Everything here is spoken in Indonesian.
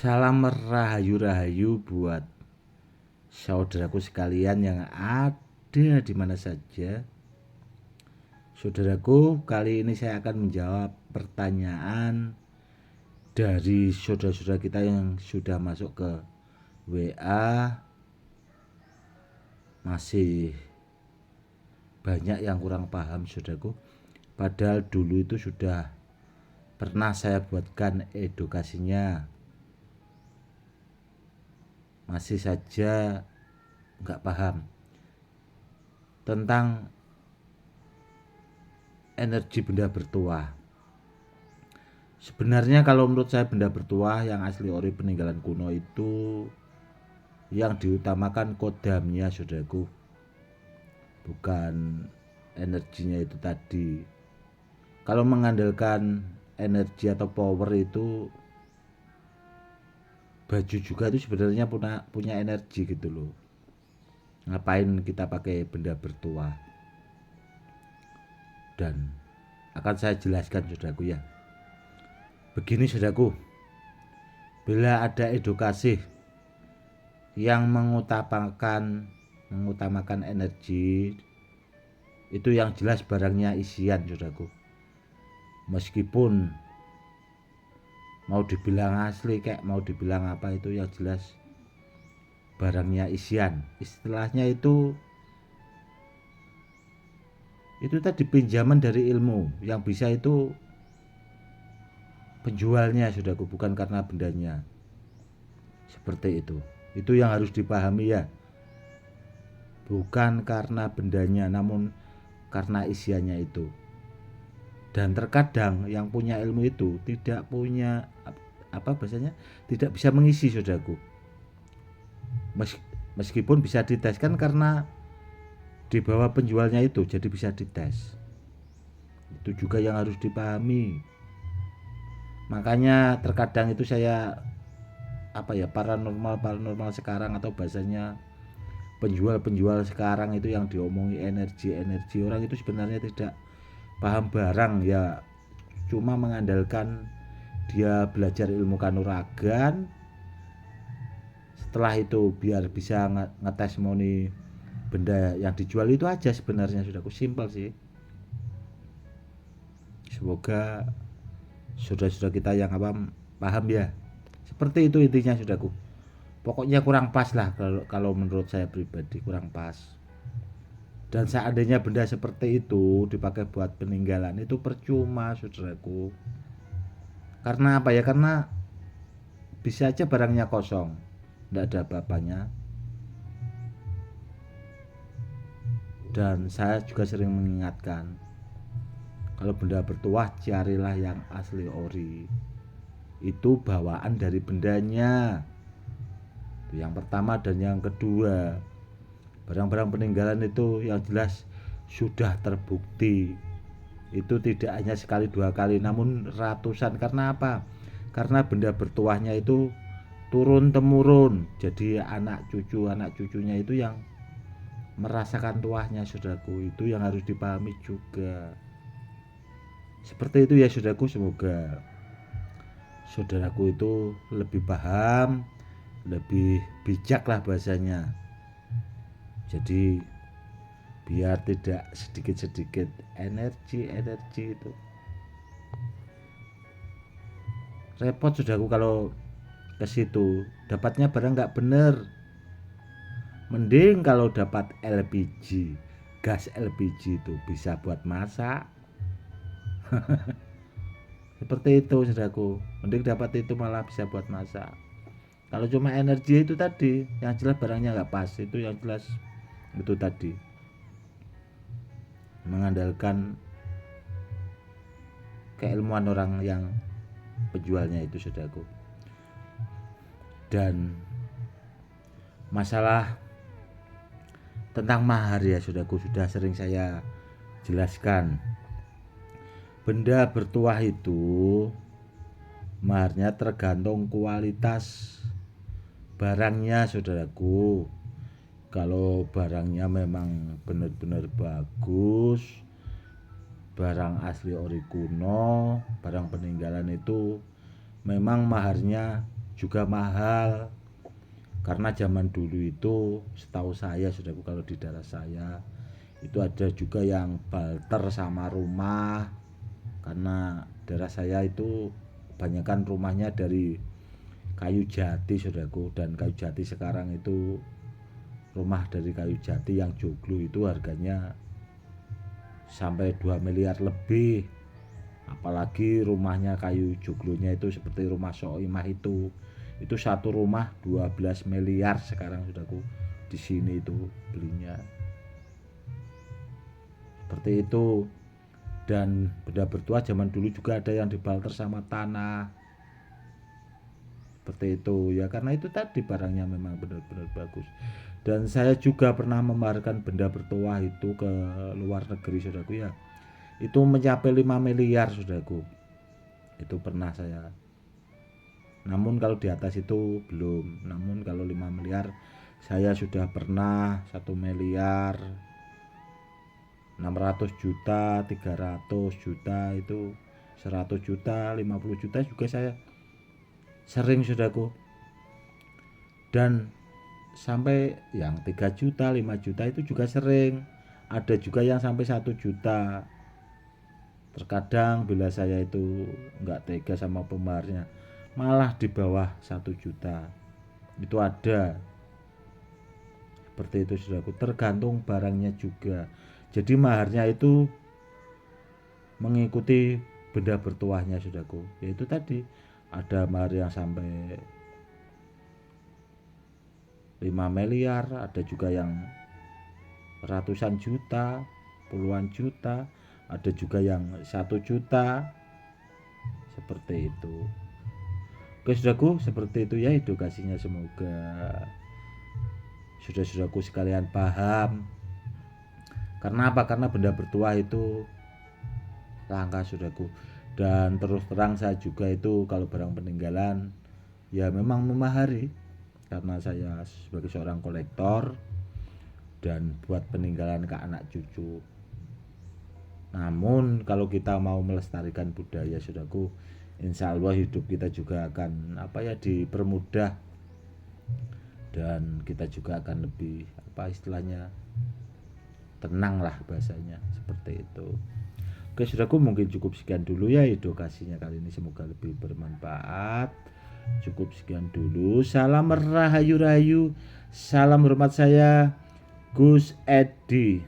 Salam rahayu-rahayu buat saudaraku sekalian yang ada di mana saja. Saudaraku, kali ini saya akan menjawab pertanyaan dari saudara-saudara kita yang sudah masuk ke WA. Masih banyak yang kurang paham, saudaraku. Padahal dulu itu sudah pernah saya buatkan edukasinya. Masih saja nggak paham tentang energi benda bertuah. Sebenarnya kalau menurut saya benda bertuah yang asli ori peninggalan kuno itu yang diutamakan kodamnya, saudaraku, bukan energinya itu tadi. Kalau mengandalkan energi atau power itu baju juga itu sebenarnya punya energi gitu loh. Ngapain kita pakai benda bertuah? Dan akan saya jelaskan, saudaraku, ya. Begini, saudaraku, bila ada edukasi yang mengutamakan energi, itu yang jelas barangnya isian, saudaraku. Meskipun mau dibilang asli kayak mau dibilang apa, itu yang jelas barangnya isian. Istilahnya itu tadi pinjaman dari ilmu, yang bisa itu penjualnya, saudaraku, bukan karena bendanya. Seperti itu yang harus dipahami, ya. Bukan karena bendanya, namun karena isiannya itu. Dan terkadang yang punya ilmu itu tidak punya tidak bisa mengisi, saudaraku. Meskipun bisa dites, kan karena di bawah penjualnya itu, jadi bisa dites. Itu juga yang harus dipahami. Makanya terkadang itu saya paranormal sekarang, atau bahasanya penjual sekarang itu yang diomongi energi orang itu sebenarnya tidak paham barang, ya. Cuma mengandalkan dia belajar ilmu kanuragan, setelah itu biar bisa ngetes moni benda yang dijual itu aja sebenarnya, sudah simpel sih. Semoga saudara-saudara kita yang paham, ya. Seperti itu intinya, saudaraku. Pokoknya kurang pas lah kalau menurut saya pribadi, kurang pas. Dan seandainya benda seperti itu dipakai buat peninggalan, itu percuma, saudaraku. Karena apa ya? Karena bisa aja barangnya kosong, tidak ada apa-apanya. Dan saya juga sering mengingatkan, kalau benda bertuah carilah yang asli ori. Itu bawaan dari bendanya. Itu yang pertama. Dan yang kedua, barang-barang peninggalan itu yang jelas sudah terbukti. Itu tidak hanya sekali dua kali, namun ratusan. Karena apa? Karena benda bertuahnya itu turun temurun. Jadi anak cucunya itu yang merasakan tuahnya, saudaraku. Itu yang harus dipahami juga. Seperti itu, ya, saudaraku. Semoga saudaraku itu lebih paham, lebih bijak lah bahasanya. Jadi biar tidak sedikit-sedikit energi itu repot, saudaraku, kalau ke situ dapatnya barang nggak bener. Mending kalau dapat LPG, gas LPG itu bisa buat masak. Seperti itu, saudaraku. Mending dapat itu malah bisa buat masak. Kalau cuma energi itu tadi, yang jelas barangnya nggak pas. Itu yang jelas itu tadi, mengandalkan keilmuan orang yang penjualnya itu, saudaraku. Dan masalah tentang mahar, ya, saudaraku, sudah sering saya jelaskan. Benda bertuah itu maharnya tergantung kualitas barangnya, saudaraku. Kalau barangnya memang benar-benar bagus, barang asli ori kuno, barang peninggalan, itu memang maharnya juga mahal. Karena zaman dulu itu setahu saya saudaraku, kalau di daerah saya itu ada juga yang barter sama rumah. Karena daerah saya itu kebanyakan rumahnya dari kayu jati saudaraku, dan kayu jati sekarang itu rumah dari kayu jati yang joglo itu harganya sampai 2 miliar lebih. Apalagi rumahnya kayu joglonya itu seperti rumah Soimah itu satu rumah 12 miliar sekarang saudaraku, di sini itu belinya seperti itu. Dan benda bertuah zaman dulu juga ada yang dibalter sama tanah seperti itu ya, karena itu tadi barangnya memang benar-benar bagus. Dan saya juga pernah memamerkan benda bertuah itu ke luar negeri saudaraku ya, itu mencapai 5 miliar saudaraku, itu pernah saya. Namun kalau di atas itu belum, namun kalau 5 miliar saya sudah pernah 1 miliar 600 juta, 300 juta, itu 100 juta, 50 juta juga saya sering saudaraku. Dan sampai yang 3 juta, 5 juta itu juga sering. Ada juga yang sampai 1 juta. Terkadang bila saya itu enggak tega sama pembaharnya, malah di bawah 1 juta. Itu ada. Seperti itu saudaraku, tergantung barangnya juga. Jadi maharnya itu mengikuti benda bertuahnya saudaraku. Yaitu tadi ada mahar yang sampai 5 miliar, ada juga yang ratusan juta, puluhan juta, ada juga yang 1 juta. Seperti itu. Oke saudaraku, seperti itu ya edukasinya, semoga saudara-saudaraku sekalian paham. Karena apa? Karena benda bertuah itu langka saudaraku. Dan terus terang saya juga itu kalau barang peninggalan ya memang memahari, karena saya sebagai seorang kolektor dan buat peninggalan ke anak cucu. Namun kalau kita mau melestarikan budaya saudaraku, insya Allah hidup kita juga akan dipermudah, dan kita juga akan lebih istilahnya tenang lah bahasanya, seperti itu. Oke saudaraku, mungkin cukup sekian dulu ya edukasinya kali ini, semoga lebih bermanfaat. Cukup sekian dulu. Salam rahayu rahayu, salam hormat saya Gus Edi.